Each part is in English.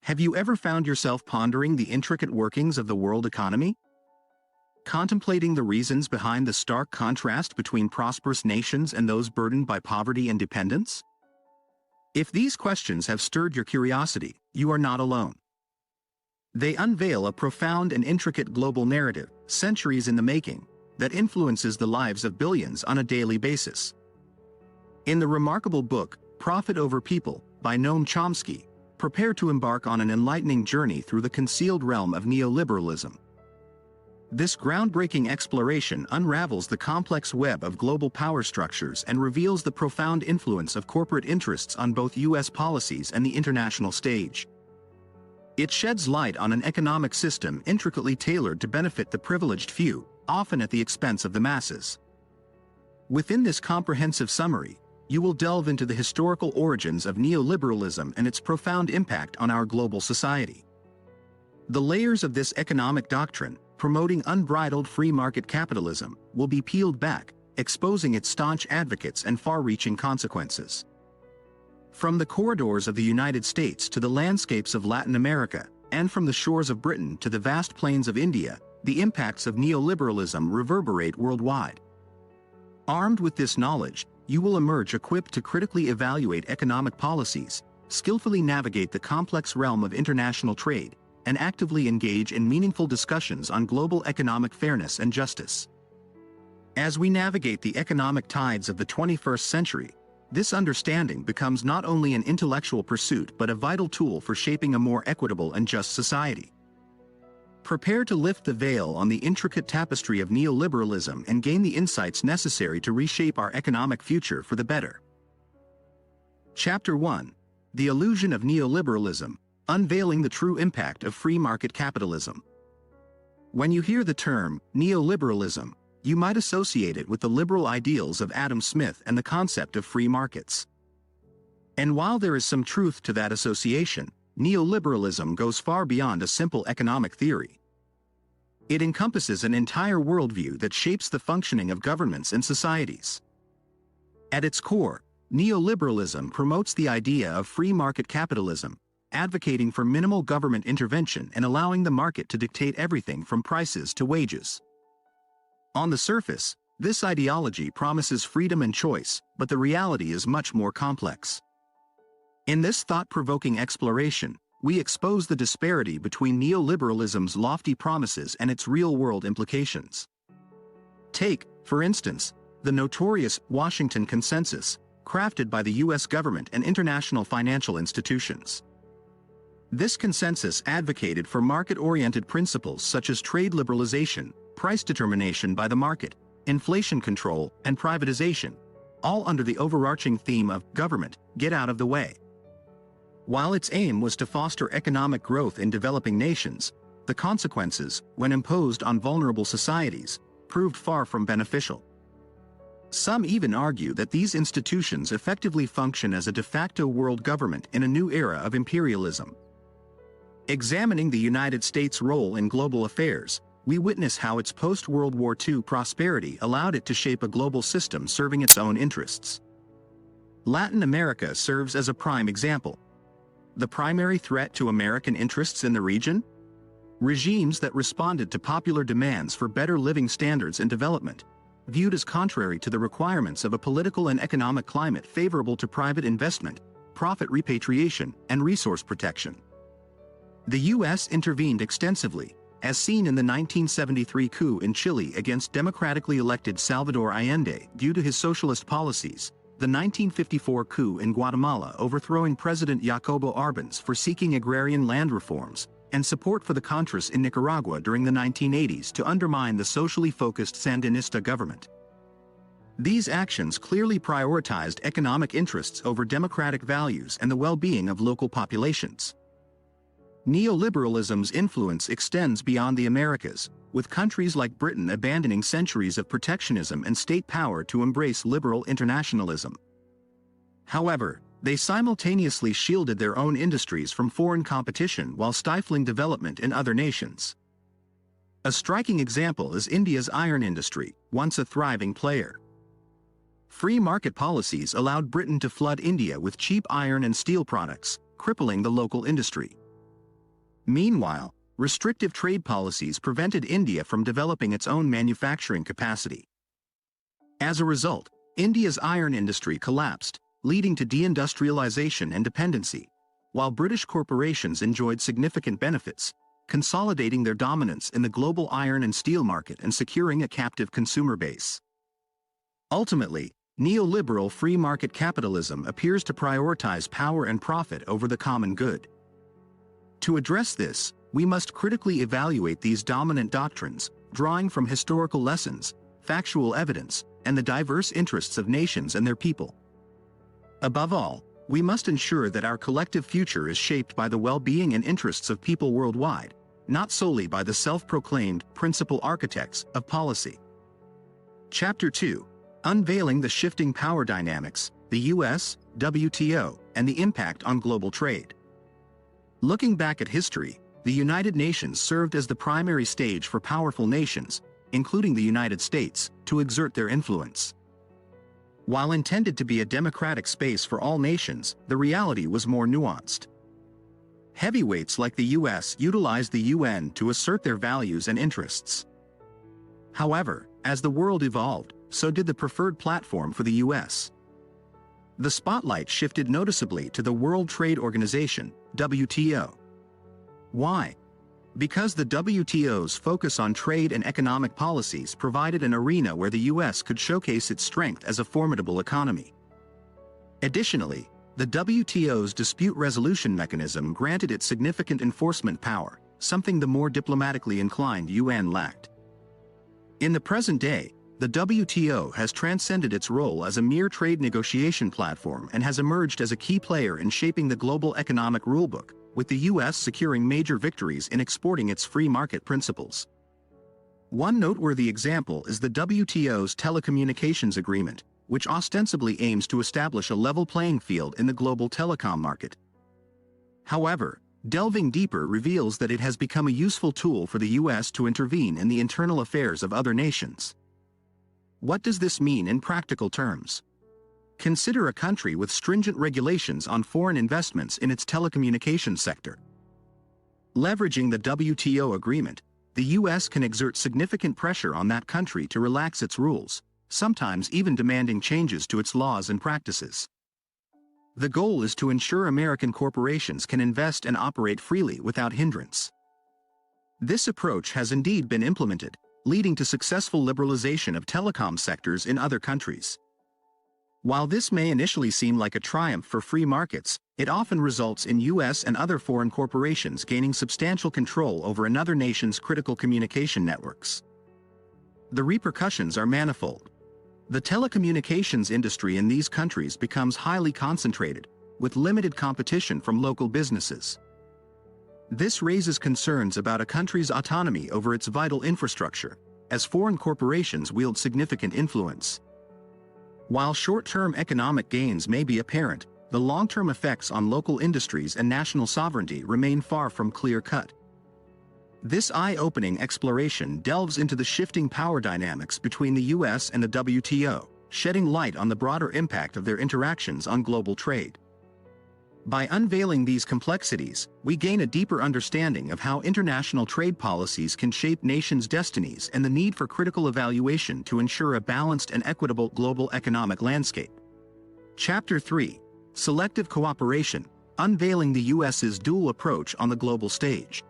Have you ever found yourself pondering the intricate workings of the world economy? Contemplating the reasons behind the stark contrast between prosperous nations and those burdened by poverty and dependence? If these questions have stirred your curiosity, you are not alone. They unveil a profound and intricate global narrative, centuries in the making, that influences the lives of billions on a daily basis. In the remarkable book, Profit Over People, by Noam Chomsky, prepare to embark on an enlightening journey through the concealed realm of neoliberalism. This groundbreaking exploration unravels the complex web of global power structures and reveals the profound influence of corporate interests on both U.S. policies and the international stage. It sheds light on an economic system intricately tailored to benefit the privileged few, often at the expense of the masses. Within this comprehensive summary, you will delve into the historical origins of neoliberalism and its profound impact on our global society. The layers of this economic doctrine, promoting unbridled free market capitalism, will be peeled back, exposing its staunch advocates and far-reaching consequences. From the corridors of the United States to the landscapes of Latin America, and from the shores of Britain to the vast plains of India, the impacts of neoliberalism reverberate worldwide. Armed with this knowledge, you will emerge equipped to critically evaluate economic policies, skillfully navigate the complex realm of international trade, and actively engage in meaningful discussions on global economic fairness and justice. As we navigate the economic tides of the 21st century, this understanding becomes not only an intellectual pursuit but a vital tool for shaping a more equitable and just society. Prepare to lift the veil on the intricate tapestry of neoliberalism and gain the insights necessary to reshape our economic future for the better. Chapter 1: The Illusion of Neoliberalism, Unveiling the True Impact of Free Market Capitalism. When you hear the term neoliberalism, you might associate it with the liberal ideals of Adam Smith and the concept of free markets. And while there is some truth to that association, neoliberalism goes far beyond a simple economic theory. It encompasses an entire worldview that shapes the functioning of governments and societies. At its core, neoliberalism promotes the idea of free market capitalism, advocating for minimal government intervention and allowing the market to dictate everything from prices to wages. On the surface, this ideology promises freedom and choice, but the reality is much more complex. In this thought-provoking exploration, we expose the disparity between neoliberalism's lofty promises and its real-world implications. Take, for instance, the notorious Washington Consensus, crafted by the U.S. government and international financial institutions. This consensus advocated for market-oriented principles such as trade liberalization, price determination by the market, inflation control, and privatization, all under the overarching theme of government, get out of the way. While its aim was to foster economic growth in developing nations, the consequences, when imposed on vulnerable societies, proved far from beneficial. Some even argue that these institutions effectively function as a de facto world government in a new era of imperialism. Examining the United States' role in global affairs, we witness how its post-World War II prosperity allowed it to shape a global system serving its own interests. Latin America serves as a prime example. The primary threat to American interests in the region? Regimes that responded to popular demands for better living standards and development, viewed as contrary to the requirements of a political and economic climate favorable to private investment, profit repatriation, and resource protection. The U.S. intervened extensively, as seen in the 1973 coup in Chile against democratically elected Salvador Allende due to his socialist policies, the 1954 coup in Guatemala overthrowing President Jacobo Arbenz for seeking agrarian land reforms, and support for the Contras in Nicaragua during the 1980s to undermine the socially focused Sandinista government. These actions clearly prioritized economic interests over democratic values and the well-being of local populations. Neoliberalism's influence extends beyond the Americas, with countries like Britain abandoning centuries of protectionism and state power to embrace liberal internationalism. However, they simultaneously shielded their own industries from foreign competition while stifling development in other nations. A striking example is India's iron industry, once a thriving player. Free market policies allowed Britain to flood India with cheap iron and steel products, crippling the local industry. Meanwhile, restrictive trade policies prevented India from developing its own manufacturing capacity. As a result, India's iron industry collapsed, leading to deindustrialization and dependency, while British corporations enjoyed significant benefits, consolidating their dominance in the global iron and steel market and securing a captive consumer base. Ultimately, neoliberal free market capitalism appears to prioritize power and profit over the common good. To address this, we must critically evaluate these dominant doctrines, drawing from historical lessons, factual evidence, and the diverse interests of nations and their people. Above all, we must ensure that our collective future is shaped by the well-being and interests of people worldwide, not solely by the self-proclaimed principal architects of policy. Chapter 2: Unveiling the Shifting Power Dynamics, the U.S., WTO, and the Impact on Global Trade. Looking back at history, the United Nations served as the primary stage for powerful nations, including the United States, to exert their influence. While intended to be a democratic space for all nations, the reality was more nuanced. Heavyweights like the U.S. utilized the UN to assert their values and interests. However, as the world evolved, so did the preferred platform for the U.S. The spotlight shifted noticeably to the World Trade Organization, WTO. Why? Because the WTO's focus on trade and economic policies provided an arena where the U.S. could showcase its strength as a formidable economy. Additionally, the WTO's dispute resolution mechanism granted it significant enforcement power, something the more diplomatically inclined UN lacked. In the present day, the WTO has transcended its role as a mere trade negotiation platform and has emerged as a key player in shaping the global economic rulebook, with the U.S. securing major victories in exporting its free market principles. One noteworthy example is the WTO's telecommunications agreement, which ostensibly aims to establish a level playing field in the global telecom market. However, delving deeper reveals that it has become a useful tool for the U.S. to intervene in the internal affairs of other nations. What does this mean in practical terms? Consider a country with stringent regulations on foreign investments in its telecommunications sector. Leveraging the WTO agreement, the U.S. can exert significant pressure on that country to relax its rules, sometimes even demanding changes to its laws and practices. The goal is to ensure American corporations can invest and operate freely without hindrance. This approach has indeed been implemented, leading to successful liberalization of telecom sectors in other countries. While this may initially seem like a triumph for free markets, it often results in U.S. and other foreign corporations gaining substantial control over another nation's critical communication networks. The repercussions are manifold. The telecommunications industry in these countries becomes highly concentrated, with limited competition from local businesses. This raises concerns about a country's autonomy over its vital infrastructure, as foreign corporations wield significant influence. While short-term economic gains may be apparent, the long-term effects on local industries and national sovereignty remain far from clear-cut. This eye-opening exploration delves into the shifting power dynamics between the U.S. and the WTO, shedding light on the broader impact of their interactions on global trade. By unveiling these complexities, we gain a deeper understanding of how international trade policies can shape nations' destinies and the need for critical evaluation to ensure a balanced and equitable global economic landscape. Chapter 3: Selective Cooperation: Unveiling the U.S.'s Dual Approach on the Global Stage.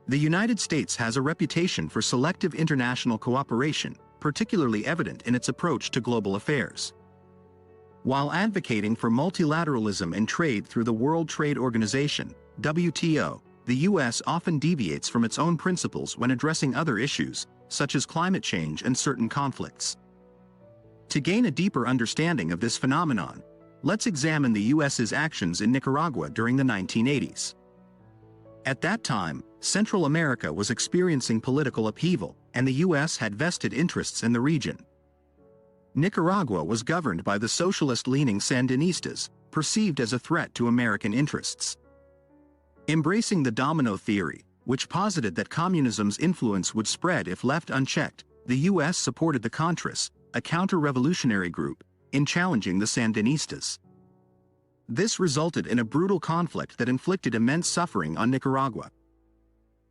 The United States has a reputation for selective international cooperation, particularly evident in its approach to global affairs. While advocating for multilateralism in trade through the World Trade Organization, WTO, the U.S. often deviates from its own principles when addressing other issues, such as climate change and certain conflicts. To gain a deeper understanding of this phenomenon, let's examine the U.S.'s actions in Nicaragua during the 1980s. At that time, Central America was experiencing political upheaval, and the U.S. had vested interests in the region. Nicaragua was governed by the socialist-leaning Sandinistas, perceived as a threat to American interests. Embracing the domino theory, which posited that communism's influence would spread if left unchecked, the U.S. supported the Contras, a counter-revolutionary group, in challenging the Sandinistas. This resulted in a brutal conflict that inflicted immense suffering on Nicaragua.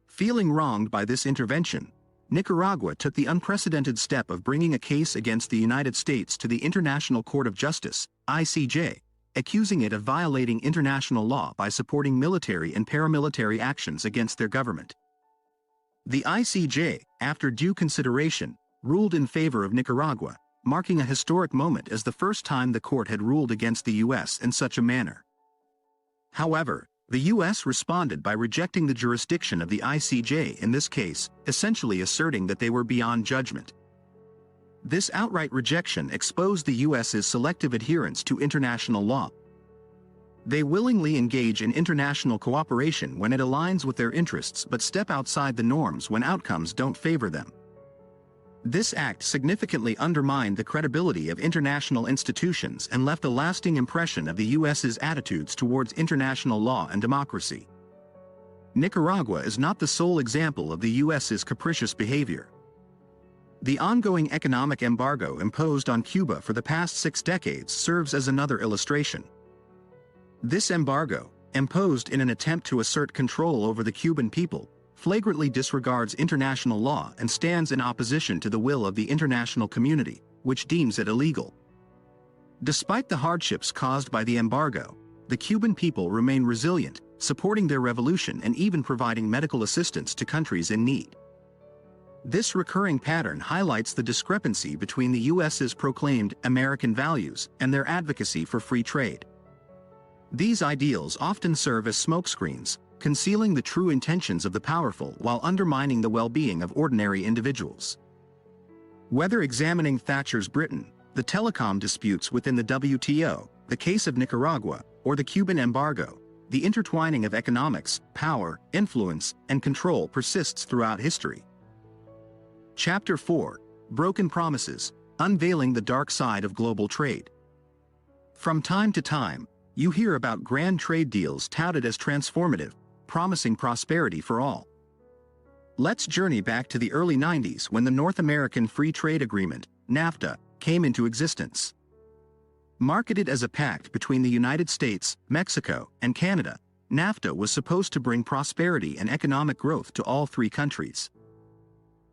Feeling wronged by this intervention, Nicaragua took the unprecedented step of bringing a case against the United States to the International Court of Justice, ICJ, accusing it of violating international law by supporting military and paramilitary actions against their government. The ICJ, after due consideration, ruled in favor of Nicaragua, marking a historic moment as the first time the court had ruled against the U.S. in such a manner. However, the U.S. responded by rejecting the jurisdiction of the ICJ in this case, essentially asserting that they were beyond judgment. This outright rejection exposed the U.S.'s selective adherence to international law. They willingly engage in international cooperation when it aligns with their interests but step outside the norms when outcomes don't favor them. This act significantly undermined the credibility of international institutions and left a lasting impression of the U.S.'s attitudes towards international law and democracy. Nicaragua is not the sole example of the U.S.'s capricious behavior. The ongoing economic embargo imposed on Cuba for the past 6 decades serves as another illustration. This embargo, imposed in an attempt to assert control over the Cuban people, flagrantly disregards international law and stands in opposition to the will of the international community, which deems it illegal. Despite the hardships caused by the embargo, the Cuban people remain resilient, supporting their revolution and even providing medical assistance to countries in need. This recurring pattern highlights the discrepancy between the U.S.'s proclaimed American values and their advocacy for free trade. These ideals often serve as smokescreens, concealing the true intentions of the powerful while undermining the well-being of ordinary individuals. Whether examining Thatcher's Britain, the telecom disputes within the WTO, the case of Nicaragua, or the Cuban embargo, the intertwining of economics, power, influence, and control persists throughout history. Chapter 4: Broken Promises, Unveiling the Dark Side of Global Trade. From time to time, you hear about grand trade deals touted as transformative, promising prosperity for all. Let's journey back to the early 90s when the North American Free Trade Agreement, NAFTA, came into existence. Marketed as a pact between the United States, Mexico, and Canada, NAFTA was supposed to bring prosperity and economic growth to all 3 countries.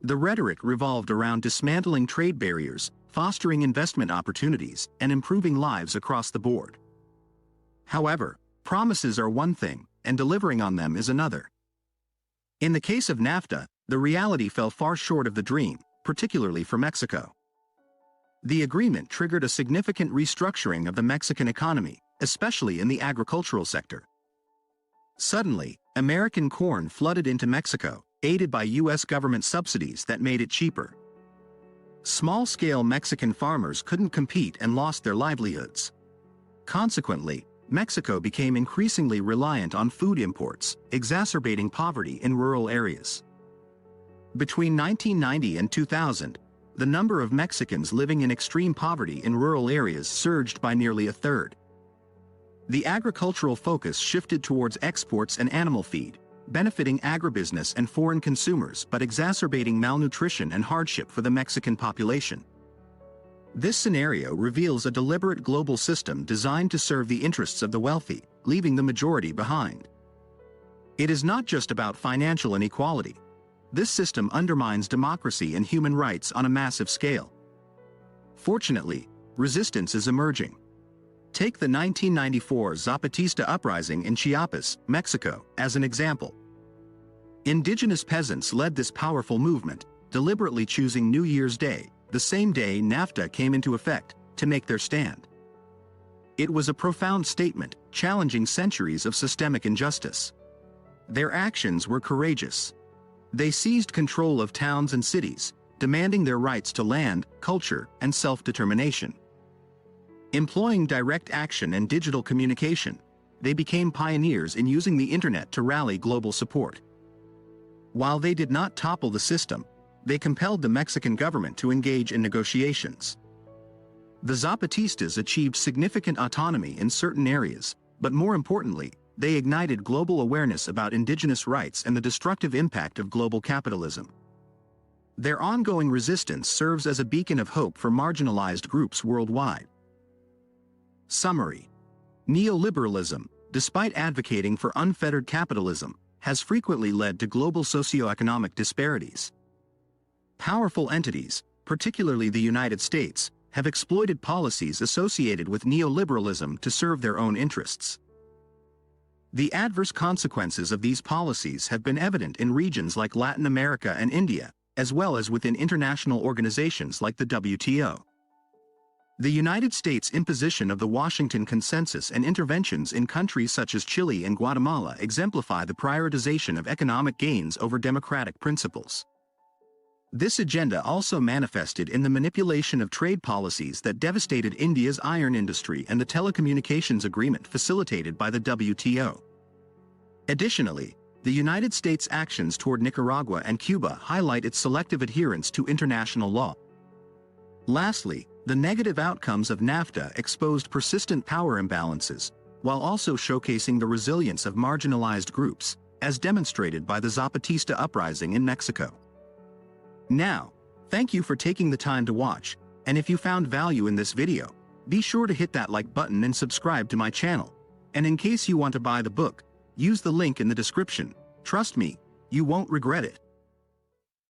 The rhetoric revolved around dismantling trade barriers, fostering investment opportunities, and improving lives across the board. However, promises are one thing, and delivering on them is another. In the case of NAFTA, the reality fell far short of the dream, particularly for Mexico. The agreement triggered a significant restructuring of the Mexican economy, especially in the agricultural sector. Suddenly, American corn flooded into Mexico, aided by U.S. government subsidies that made it cheaper. Small-scale Mexican farmers couldn't compete and lost their livelihoods. Consequently, Mexico became increasingly reliant on food imports, exacerbating poverty in rural areas. Between 1990 and 2000, the number of Mexicans living in extreme poverty in rural areas surged by nearly a third. The agricultural focus shifted towards exports and animal feed, benefiting agribusiness and foreign consumers but exacerbating malnutrition and hardship for the Mexican population. This scenario reveals a deliberate global system designed to serve the interests of the wealthy, leaving the majority behind. It is not just about financial inequality. This system undermines democracy and human rights on a massive scale. Fortunately, resistance is emerging. Take the 1994 Zapatista uprising in Chiapas, Mexico, as an example. Indigenous peasants led this powerful movement, deliberately choosing New Year's Day, the same day NAFTA came into effect, to make their stand. It was a profound statement, challenging centuries of systemic injustice. Their actions were courageous. They seized control of towns and cities, demanding their rights to land, culture, and self-determination. Employing direct action and digital communication, they became pioneers in using the internet to rally global support. While they did not topple the system, they compelled the Mexican government to engage in negotiations. The Zapatistas achieved significant autonomy in certain areas, but more importantly, they ignited global awareness about indigenous rights and the destructive impact of global capitalism. Their ongoing resistance serves as a beacon of hope for marginalized groups worldwide. Summary: Neoliberalism, despite advocating for unfettered capitalism, has frequently led to global socioeconomic disparities. Powerful entities, particularly the United States, have exploited policies associated with neoliberalism to serve their own interests. The adverse consequences of these policies have been evident in regions like Latin America and India, as well as within international organizations like the WTO. The United States' imposition of the Washington Consensus and interventions in countries such as Chile and Guatemala exemplify the prioritization of economic gains over democratic principles. This agenda also manifested in the manipulation of trade policies that devastated India's iron industry and the telecommunications agreement facilitated by the WTO. Additionally, the United States' actions toward Nicaragua and Cuba highlight its selective adherence to international law. Lastly, the negative outcomes of NAFTA exposed persistent power imbalances, while also showcasing the resilience of marginalized groups, as demonstrated by the Zapatista uprising in Mexico. Now, thank you for taking the time to watch, and if you found value in this video, be sure to hit that like button and subscribe to my channel. And in case you want to buy the book, use the link in the description. Trust me, you won't regret it.